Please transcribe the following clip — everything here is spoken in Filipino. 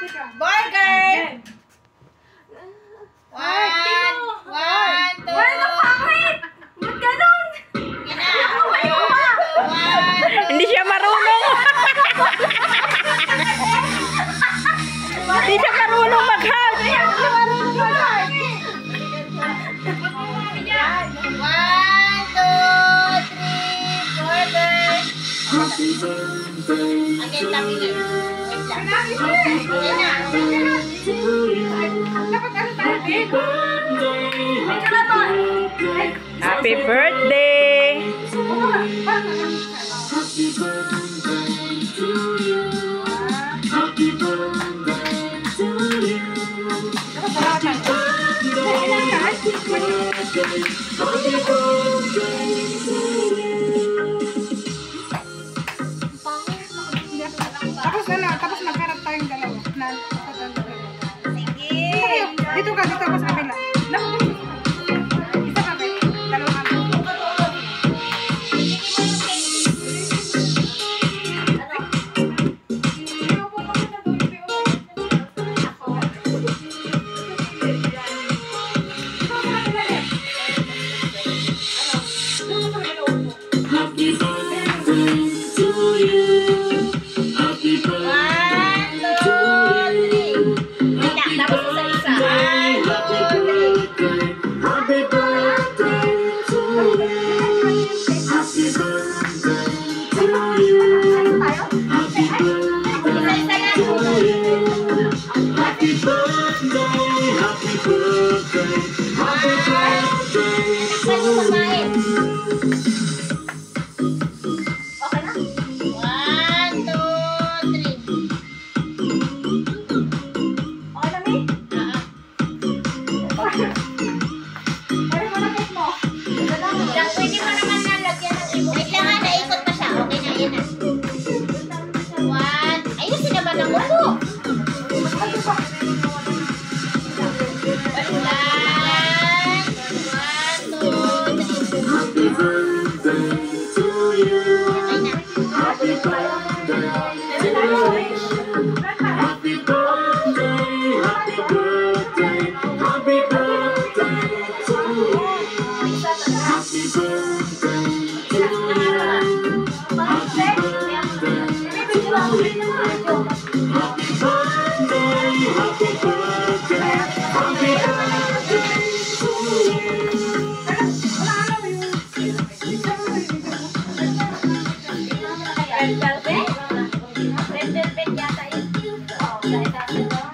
Burger! One, two. Wala na pangit! Ba't ganun? Yan na. One, Hindi siya marunong. Hindi siya marunong mag-hug. one, two, three, burger. Again, tabi na. Wait lang. Yan na. Happy birthday! Tapos magharap tayong dalawa. Sige. Dito ka sa kabila. Isa ka, babe. Dalawa kami. Red velvet yata yun.